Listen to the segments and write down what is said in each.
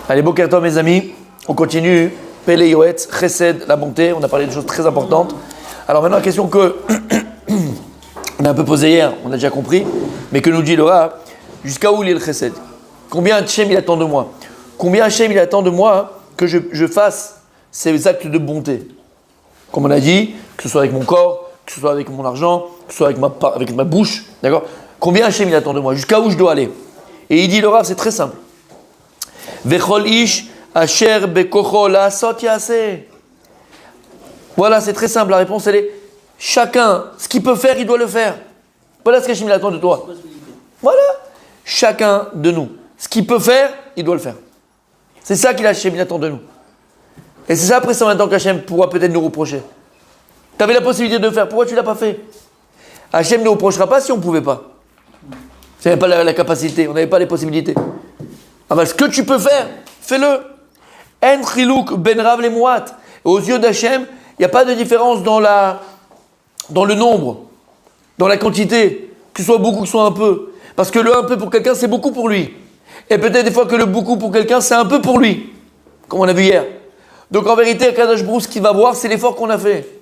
Allez, Boker Tov, mes amis. On continue. Pele Yoetz, Chesed, la bonté. On a parlé de choses très importantes. Alors maintenant, la question que on a un peu posée hier, on a déjà compris, mais que nous dit Laura, jusqu'à où il est le Chesed? Combien Hachem il attend de moi? Combien Hachem il attend de moi que je fasse ces actes de bonté? Comme on a dit, que ce soit avec mon corps, que ce soit avec mon argent, que ce soit avec ma bouche, d'accord? Combien Hachem il attend de moi? Jusqu'à où je dois aller? Et il dit Laura, c'est très simple. Vechol ish asher bekocho la'asot yaseh. Voilà, c'est très simple. La réponse, elle est chacun, ce qu'il peut faire, il doit le faire. Voilà ce qu'Hachem attend de toi. Voilà. Chacun de nous, ce qu'il peut faire, il doit le faire. C'est ça qu'il attend de nous. Et c'est ça, après ça, maintenant qu'Hachem pourra peut-être nous reprocher. Tu avais la possibilité de le faire, pourquoi tu ne l'as pas fait? Hachem ne nous reprochera pas si on ne pouvait pas. Si on n'avait pas la capacité, on n'avait pas les possibilités. Ah ben, ce que tu peux faire, fais-le. En chilouk ben rav le mouat. Aux yeux d'Hachem, il n'y a pas de différence dans le nombre, dans la quantité, que ce soit beaucoup, que ce soit un peu. Parce que le un peu pour quelqu'un, c'est beaucoup pour lui. Et peut-être des fois que le beaucoup pour quelqu'un, c'est un peu pour lui. Comme on a vu hier. Donc en vérité, Kadosh Brous, ce qu'il va voir, c'est l'effort qu'on a fait.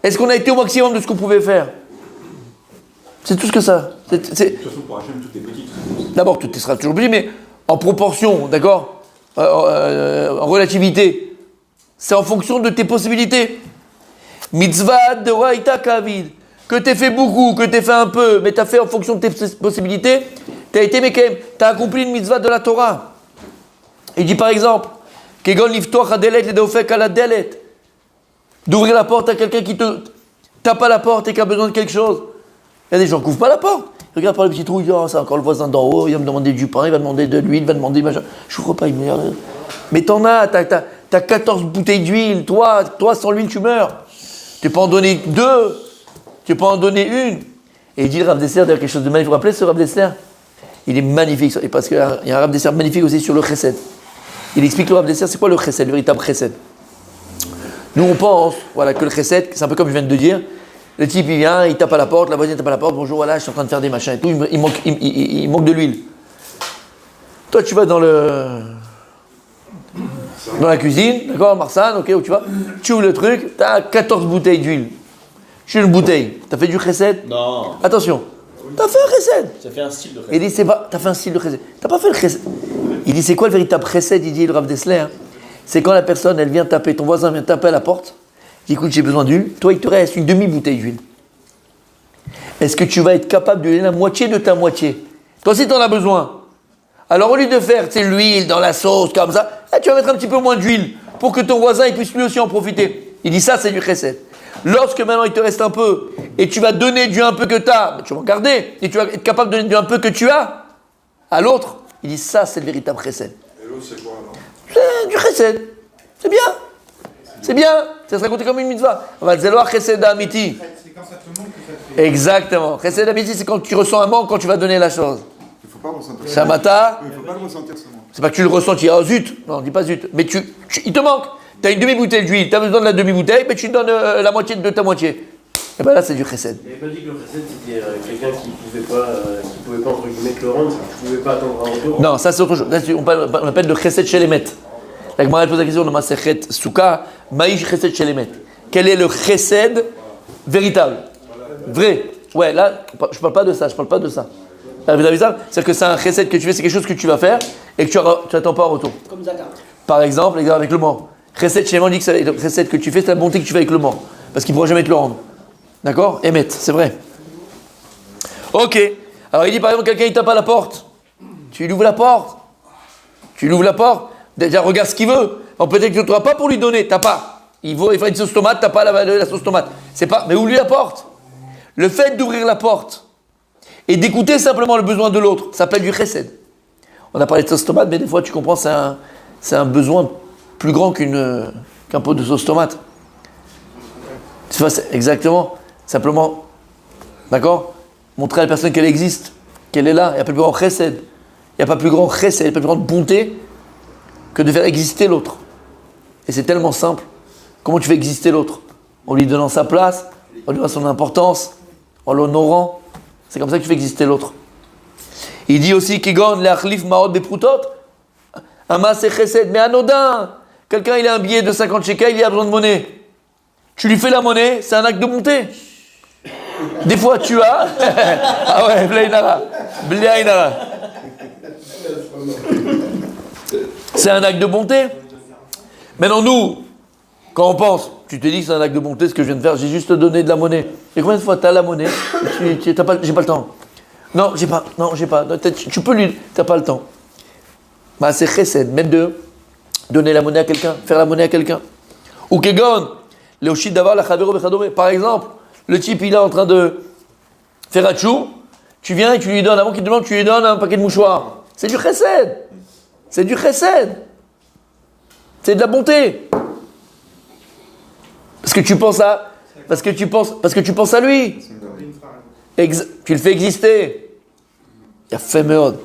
Est-ce qu'on a été au maximum de ce qu'on pouvait faire? C'est tout ce que ça. De toute façon, pour Hachem, tout est petit. D'abord, tout sera toujours petit, mais en proportion, d'accord, en relativité. C'est en fonction de tes possibilités. Mitzvah de Raïta Kavid. Que tu aies fait beaucoup, que tu aies fait un peu, mais tu as fait en fonction de tes possibilités, tu as été Mekem, tu as accompli une mitzvah de la Torah. Il dit par exemple, Kegon liftoach adelet ledeofek ala delet. D'ouvrir la porte à quelqu'un qui te tape à la porte et qui a besoin de quelque chose. Il y a des gens qui n'ouvrent pas la porte. Regarde par le petit trou, il dit, oh, c'est encore le voisin d'en haut, il va me demander du pain, il va demander de l'huile, il va demander machin. Je n'ouvre pas, il me dit, mais t'en as, t'as 14 bouteilles d'huile, toi sans l'huile tu meurs. Tu peux pas en donner 2, tu peux pas en donner 1. Et il dit le Rav Dessler, d'ailleurs quelque chose de magnifique. Vous vous rappelez ce Rav Dessler? Il est magnifique, et parce qu'il y a un Rav Dessler magnifique aussi sur le Chesed. Il explique le Rav Dessler, c'est quoi le Chesed, le véritable Chesed? Nous on pense, voilà, que le Chesed, c'est un peu comme je viens de dire, le type il vient, il tape à la porte, la voisine tape à la porte, bonjour, voilà, je suis en train de faire des machins et tout, il manque de l'huile. Toi tu vas dans la cuisine, d'accord, Marsan, ok, où tu vas, tu ouvres le truc, tu as 14 bouteilles d'huile. Je suis une bouteille. Tu as fait du chesed? Non. Attention. Tu as fait un chesed. Tu as fait un style de chesed. Il dit, c'est pas, tu as fait un style de chesed. Tu n'as pas fait le chesed. Il dit, c'est quoi le véritable chesed? Il dit, le Rav Dessler, c'est quand la personne, elle vient taper, ton voisin vient taper à la porte, il dit, écoute, j'ai besoin d'huile. Toi, il te reste une demi-bouteille d'huile. Est-ce que tu vas être capable de donner la moitié de ta moitié? Toi aussi, tu en as besoin. Alors, au lieu de faire, l'huile dans la sauce, comme ça, tu vas mettre un petit peu moins d'huile pour que ton voisin il puisse lui aussi en profiter. Il dit, ça, c'est du chesed. Lorsque maintenant il te reste un peu et tu vas donner du un peu que tu as, tu vas en garder et tu vas être capable de donner du un peu que tu as à l'autre, il dit ça c'est le véritable chesed. Et l'autre c'est quoi alors? C'est du chesed. C'est bien. C'est bien. Ça serait compté comme une mitzvah. On va dire chesed amiti. C'est quand ça te manque que ça te fait. Exactement. Chesed amiti c'est quand tu ressens un manque quand tu vas donner la chose. Il ne faut pas ressentir ça. Shamata. Il ne faut pas le ressentir ça. C'est pas que tu le ressens, tu dis oh zut. Non, dis pas zut. Mais il te manque. Tu as une demi-bouteille d'huile, tu as besoin de la demi-bouteille, mais tu donnes la moitié de ta moitié. Et bien là, c'est du chesed. Il n'avait pas dit que le chesed, c'était quelqu'un qui ne pouvait pas, entre guillemets, te le rendre, qui ne pouvait pas attendre un retour. Non, ça c'est autre chose. Là, on appelle le chesed chez les maîtres. La Gemara pose la question de Masechet Souka, Maïch chesed chez les maîtres. Quel est le chesed véritable? Vrai. Ouais, là, je ne parle pas de ça, Vous avez vu ça? C'est-à-dire que c'est un chesed que tu fais, c'est quelque chose que tu vas faire et que tu n'attends pas en retour. Comme Zaka. Par exemple, avec le mort. Chesed chez les maîtres, on dit que le chesed que tu fais, c'est la bonté que tu fais avec le mort. Parce qu'il ne pourra jamais te le rendre. D'accord? Émet, c'est vrai. Ok. Alors il dit par exemple, quelqu'un il tape à la porte. Tu lui ouvres la porte. Déjà regarde ce qu'il veut. Alors, peut-être que tu ne trouveras pas pour lui donner. T'as pas. Il fait une sauce tomate, t'as pas la sauce tomate. C'est pas. Mais ouvre lui la porte. Le fait d'ouvrir la porte et d'écouter simplement le besoin de l'autre, ça s'appelle du chesed. On a parlé de sauce tomate, mais des fois tu comprends, c'est un besoin plus grand qu'un pot de sauce tomate. Tu vois, exactement. Simplement, d'accord? Montrer à la personne qu'elle existe, qu'elle est là. Il n'y a pas plus grand chesed. Il n'y a pas plus grand chesed, il n'y a pas plus grande bonté que de faire exister l'autre. Et c'est tellement simple. Comment tu fais exister l'autre? En lui donnant sa place, en lui donnant son importance, en l'honorant. C'est comme ça que tu fais exister l'autre. Il dit aussi Kigon le'achlif ma'od beprutot. Un maaseh chesed, mais anodin. Quelqu'un, il a un billet de 50 shekels, il a besoin de monnaie. Tu lui fais la monnaie, c'est un acte de bonté. Des fois, tu as... ah ouais, Blainara. Blainara. C'est un acte de bonté. Maintenant, nous, quand on pense, tu te dis que c'est un acte de bonté, ce que je viens de faire, j'ai juste donné de la monnaie. Et combien de fois tu as la monnaie? J'ai pas le temps. Non, j'ai pas. Non, tu peux lui... T'as pas le temps. Bah, c'est chesed, même de donner la monnaie à quelqu'un, faire la monnaie à quelqu'un. Ou kegon, leoshid d'avoir la chavero bechadore. Par exemple, le type, il est en train de faire un tchou, tu viens et tu lui donnes, avant qu'il te demande, tu lui donnes un paquet de mouchoirs. C'est du chesed. C'est du chesed. C'est de la bonté. Parce que tu penses à... Parce que tu penses à lui. Tu le fais exister. Il a fait meod.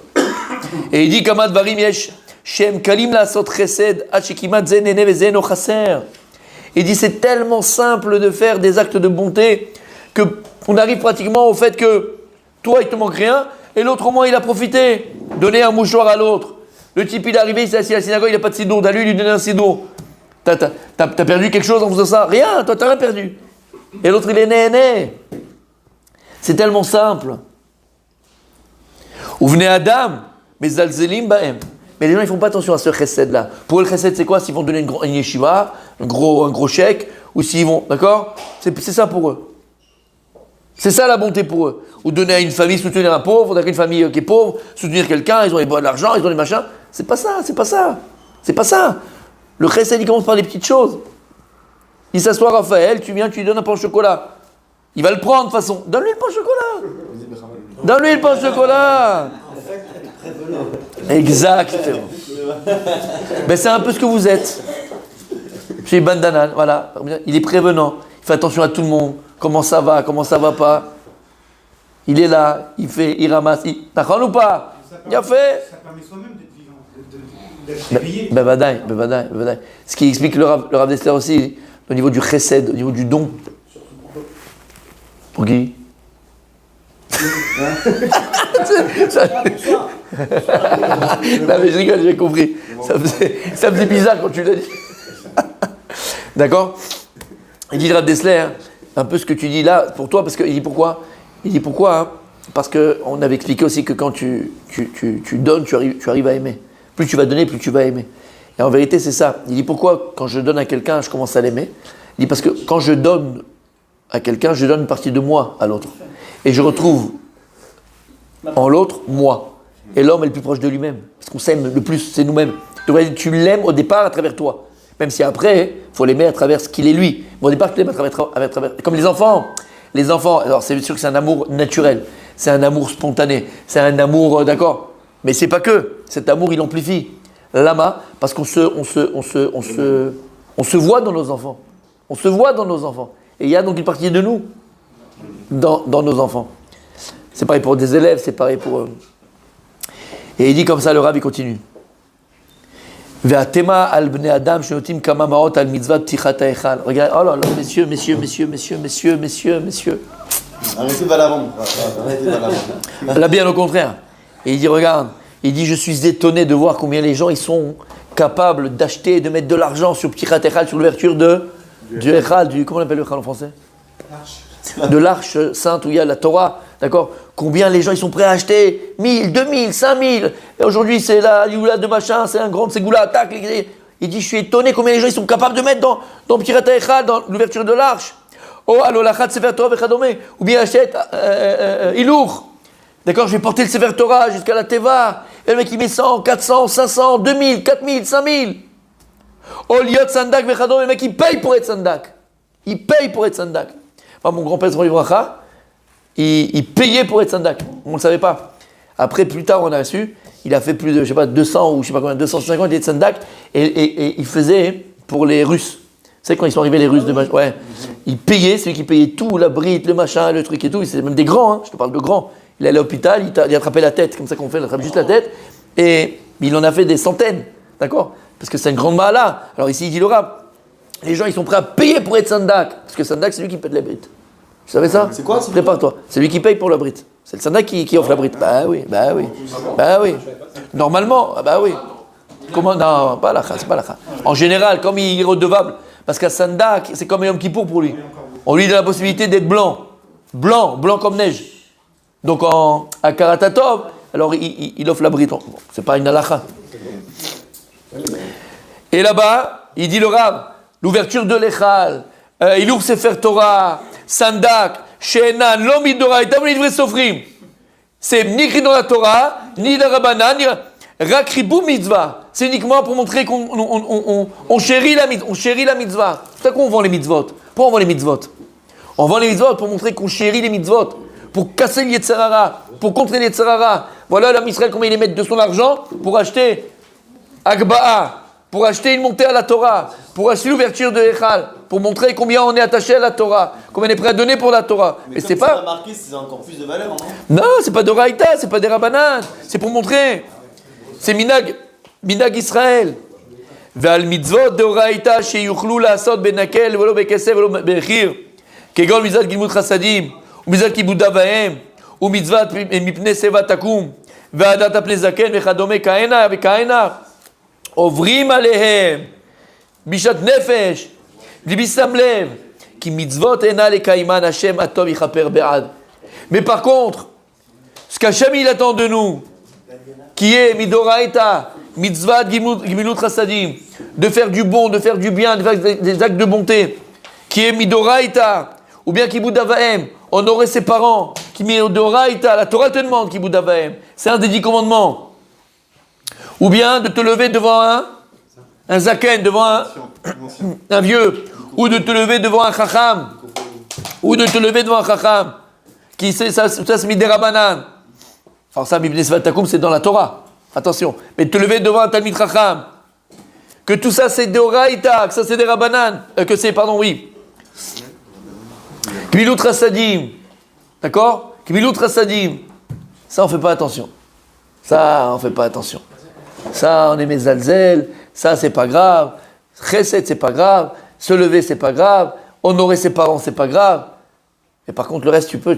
Et il dit Kamad Varim Yesh Shem Kalim la Sot Chesed Achikimat Zenene Vezeno Chaser. Il dit c'est tellement simple de faire des actes de bonté que on arrive pratiquement au fait que toi il te manque rien et l'autre au moins il a profité. Donner un mouchoir à l'autre. Le type il est arrivé, il s'est assis à la synagogue, il n'a pas de sidour. D'aller lui donner un sidour. T'as perdu quelque chose en faisant ça? Rien, toi t'as rien perdu. Et l'autre il est né. C'est tellement simple. Ou venez Adam, mais Zalzelim Baem. Mais les gens ils font pas attention à ce chesed là. Pour eux, le chesed c'est quoi? S'ils vont donner une yeshiva, un gros chèque, ou s'ils vont, d'accord? C'est ça pour eux. C'est ça la bonté pour eux. Ou donner à une famille, soutenir un pauvre, d'accord, une famille qui est pauvre, soutenir quelqu'un, ils ont de l'argent, ils ont des machins. C'est pas ça. Le chesed il commence par des petites choses. Il s'assoit Raphaël, tu viens, tu lui donnes un pain au chocolat. Il va le prendre de toute façon. Donne-lui le pain au chocolat. Donne-lui le pain au chocolat. Exactement. Ben, c'est un peu ce que vous êtes. Chez Bandanan, voilà. Il est prévenant. Il fait attention à tout le monde. Comment ça va pas. Il est là, il ramasse. D'accord ou pas? Il a fait. Ça permet soi-même d'être vivant, d'être réveillé. Bevadaï. Ce qui explique le Rav Dessler aussi, au niveau du chesed, au niveau du don. Pour qui? Non mais je rigole, j'ai compris. Ça faisait bizarre quand tu l'as dit. D'accord? Il dit Rav Dessler, un peu ce que tu dis là, pour toi, parce qu'il dit pourquoi? Hein? Parce qu'on avait expliqué aussi que quand tu donnes, tu arrives à aimer. Plus tu vas donner, plus tu vas aimer. Et en vérité, c'est ça. Il dit pourquoi, quand je donne à quelqu'un, je commence à l'aimer? Il dit parce que quand je donne à quelqu'un, je donne une partie de moi à l'autre. Et je retrouve en l'autre, moi. Et l'homme est le plus proche de lui-même. Parce qu'on s'aime le plus, c'est nous-mêmes. Donc, tu l'aimes au départ à travers toi. Même si après, il faut l'aimer à travers ce qu'il est lui. Mais au départ, tu l'aimes à travers. Comme les enfants. Les enfants, alors c'est sûr que c'est un amour naturel. C'est un amour spontané. C'est un amour, d'accord. Mais c'est pas que. Cet amour, il amplifie. Lama, parce qu'on se voit dans nos enfants. On se voit dans nos enfants. Et il y a donc une partie de nous dans nos enfants. C'est pareil pour des élèves, c'est pareil pour eux. Et il dit comme ça, le Rav, il continue. Ve'atema al bnei adam shenotim kama maot al mitzvah ptichat ha'echal. Regarde, oh là là, messieurs. Arrêtez va la vendre. Là, bien au contraire. Et il dit, regarde, je suis étonné de voir combien les gens, ils sont capables d'acheter et de mettre de l'argent sur ptichat ha'echal, sur l'ouverture du Echal, comment on appelle le Echal en français? De l'arche sainte où il y a la Torah, d'accord? Combien les gens ils sont prêts à acheter? 1000, 2000, 5000. Et aujourd'hui c'est la Lioula de machin, c'est un grand Ségoula, tac. Il dit je suis étonné combien les gens ils sont capables de mettre dans Ptirat Echal, dans l'ouverture de l'arche. Oh, alolachat Sefer Torah vechadome. Ou bien achète Ilour. D'accord, je vais porter le Sefer Torah jusqu'à la Teva. Et le mec il met 100, 400, 500, 2000, 4000, 5000. Oh, liot sandak vechadome. Le mec il paye pour être sandak. Mon grand-père, il payait pour être sandak. On ne le savait pas. Après, plus tard, on a su, il a fait plus de, 200 ou 250, il était sandak, et il faisait pour les Russes. Vous savez, quand ils sont arrivés, les Russes de machin, ouais. Il payait, c'est lui qui payait tout, la brite, le machin, le truc et tout. C'est même des grands, hein, je te parle de grands. Il allait à l'hôpital, il attrapait la tête, comme ça qu'on fait, il attrape juste la tête, et il en a fait des centaines, d'accord? Parce que c'est une grande mahala. Alors ici, il dit le rap. Les gens, ils sont prêts à payer pour être sandak. Parce que sandak, c'est lui qui paie les brites. Tu savais ça? C'est quoi? Prépare-toi. C'est lui qui paye pour la brite. C'est le sandak qui offre la brite. Bah oui. Normalement, bah oui. Comment? Non, pas la c'est pas la. En général, comme il est redevable, parce qu'à Sandak, c'est comme Yom Kippour pour lui. On lui donne la possibilité d'être blanc. Blanc comme neige. Donc à Karatatov, alors il offre la bride. Bon, c'est pas une halakha. Et là-bas, il dit le Rav, l'ouverture de l'Echal, il ouvre Sefer Torah, Sandak, She'enan, Lomid Doraïta, V'Nidvrei Sofrim. C'est ni écrit dans la Torah, ni dans la Rabbanan, ni Rakribou Mitzvah. C'est uniquement pour montrer qu'on chérit la mitzvah. C'est ça qu'on vend les mitzvot. Pourquoi on vend les mitzvot? On vend les mitzvot pour montrer qu'on chérit les mitzvot, pour casser les Yetzer Hara, pour contrer les Yetzer Hara. Voilà l'homme Israël combien il met de son argent pour acheter Agba'a, pour acheter une montée à la Torah, pour acheter l'ouverture de Echal, pour montrer combien on est attaché à la Torah, combien on est prêt à donner pour la Torah. Mais c'est pas. pas Marqué, c'est encore plus de valeur, non? Non, c'est pas de Raïta, c'est pas des Rabbanan, c'est pour montrer. C'est Minag Israël. Ve'al mitzvot de Raïta sheyuchlu la'asot benakel velo bekesef velo bechir. כגון מצוות גילמוד חסדים, ומצוות כיבוד אב ואם, ומצוות מפני שיבה תקום, והדרת פני זקן וכדומה כהנה וכהנה, עוברים עליהם בשעת נפש, בלי שם לב, כי מצוות אינה לקיימן השם הטוב יכפר בעד. Mais par contre, ce qu'Hachem il attend de nous, qui est midoraïta, mitzvah gimilut chasadim, de faire du bon, de faire du bien, de faire des actes de bonté, qui est midoraïta, ou bien Kibud Avaim, honorer ses parents, qui midoraïta, la Torah te demande Kibud Avaim, c'est un des 10 commandements. Ou bien de te lever devant un zaken, devant un vieux, ou de te lever devant un chacham, qui ça c'est midérabanan. Enfin ça, Mibnes Vatakum, c'est dans la Torah, attention, mais de te lever devant un talmid chacham, que tout ça c'est d'oraïta, que ça c'est des rabanan, que c'est, pardon, oui. Kmilut Rasadim, d'accord? Kmilut Rasadim, ça on fait pas attention. Ça on est mezalzel, ça c'est pas grave. Chesed c'est pas grave. Se lever c'est pas grave. Honorer ses parents c'est pas grave. Et par contre le reste tu peux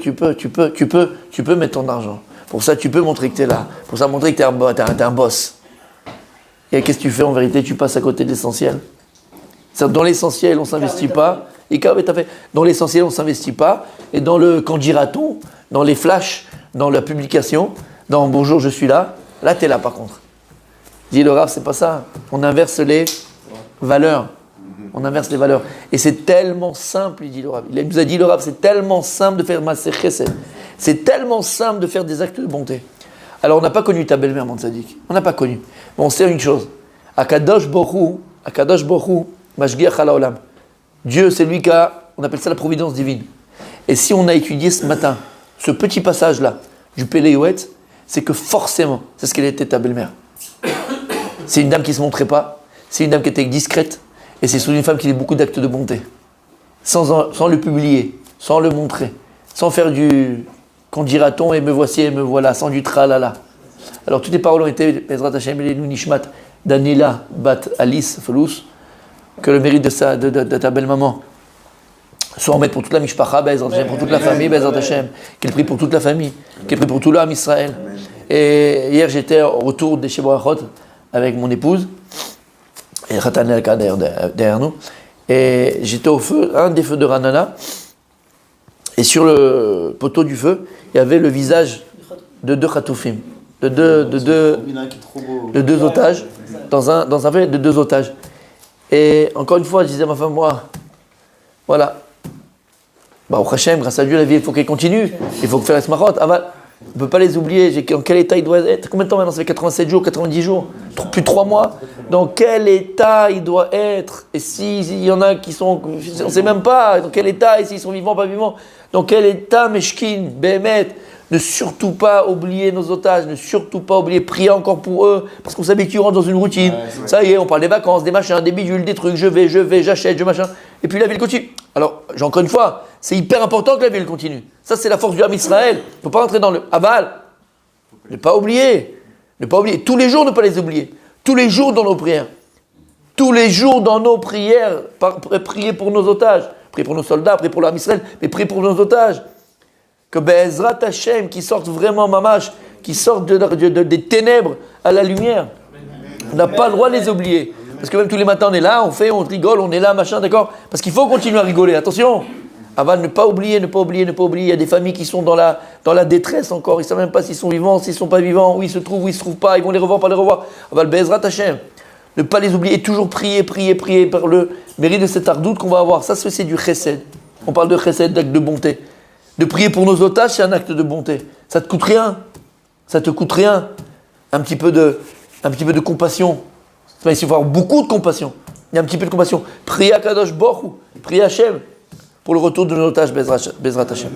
mettre ton argent. Pour ça tu peux montrer que tu es là. Pour ça montrer que t'es un boss. Et qu'est-ce que tu fais en vérité? Tu passes à côté de l'essentiel. Dans l'essentiel on s'investit pas. Dans l'essentiel, on ne s'investit pas. Et dans le quand dira-t-on, dans les flashs, dans la publication, dans bonjour, je suis là, là, tu es là par contre. Dit le Rav, c'est pas ça. On inverse les valeurs. Et c'est tellement simple, il dit le Rav. Il nous a dit le Rav, c'est tellement simple de faire Maaseh Chesed. C'est tellement simple de faire des actes de bonté. Alors, on n'a pas connu ta belle-mère, mon tzaddik. On n'a pas connu. Mais on sait une chose. Akadosh Borou, Mashgiach Halaolam. Dieu, c'est lui qui a, on appelle ça la providence divine. Et si on a étudié ce matin, ce petit passage-là, du Pélé Yoet, c'est que forcément, c'est ce qu'elle était ta belle-mère. C'est une dame qui ne se montrait pas, c'est une dame qui était discrète, et c'est surtout une femme qui faisait beaucoup d'actes de bonté. Sans le publier, sans le montrer, sans faire du « quand dira-t-on et me voici et me voilà », sans du tralala. Alors toutes les paroles ont été « Bezrat Hashem Elenu Nishmat Daniela Bat Alice Felous », que le mérite de ta belle-maman soit en mettre pour toute la mishpacha, pour toute la famille, qu'elle prie pour toute la famille, qu'elle prie pour tout l'âme Israël. Et hier, j'étais au retour des Sheborachot avec mon épouse, et Khatan Elka derrière nous, et j'étais au feu, un des feux de Ranana, et sur le poteau du feu, il y avait le visage de deux Khatoufim, de deux otages, dans un feu de deux otages. Et encore une fois, je disais à ma femme, moi, voilà. Au Hachem, grâce à Dieu, la vie, il faut qu'elle continue. Il faut faire les smachot. On ne peut pas les oublier. En quel état il doit être? Combien de temps maintenant? Ça fait 87 jours, 90 jours, plus de 3 mois. Dans quel état il doit être? Et s'il y en a qui sont... On ne sait même pas dans quel état, et s'ils sont vivants, pas vivants. Dans quel état, Meshkin, Behemet. Ne surtout pas oublier nos otages, ne surtout pas oublier prier encore pour eux, parce qu'on s'habitue, on rentre dans une routine. Ouais, ça y est, on parle des vacances, des machins, des bidules, des trucs, je vais, j'achète, je machin. Et puis la vie continue. Alors, encore une fois, c'est hyper important que la vie continue. Ça, c'est la force du Ham Israël. Il ne faut pas rentrer dans le aval. Ne pas oublier. Tous les jours, ne pas les oublier. Tous les jours dans nos prières. Prier pour nos otages. Prier pour nos soldats, prier pour le Ham Israël, mais prier pour nos otages. Que Be'ezrat Hashem, qui sortent vraiment mamash, qui sortent des ténèbres à la lumière. On n'a pas le droit de les oublier. Parce que même tous les matins, on est là, on rigole, on est là, machin, d'accord? Parce qu'il faut continuer à rigoler, attention. Avant, ne pas oublier. Il y a des familles qui sont dans la détresse encore. Ils ne savent même pas s'ils sont vivants, s'ils ne sont pas vivants, où ils se trouvent, où ils ne se trouvent pas. Ils vont les revoir, pas les revoir. Aval Bezrat Hashem. Ne pas les oublier, toujours prier par le mérite de cet ardoute qu'on va avoir. Ça, c'est du chesed. On parle de chesed, d'acte de bonté. De prier pour nos otages, c'est un acte de bonté. Ça te coûte rien. Ça te coûte rien. Un petit peu de compassion. Il faut avoir beaucoup de compassion. Il y a un petit peu de compassion. Priez à Kadosh Baruch Hu, priez à Hachem pour le retour de nos otages, Bezrat Hashem.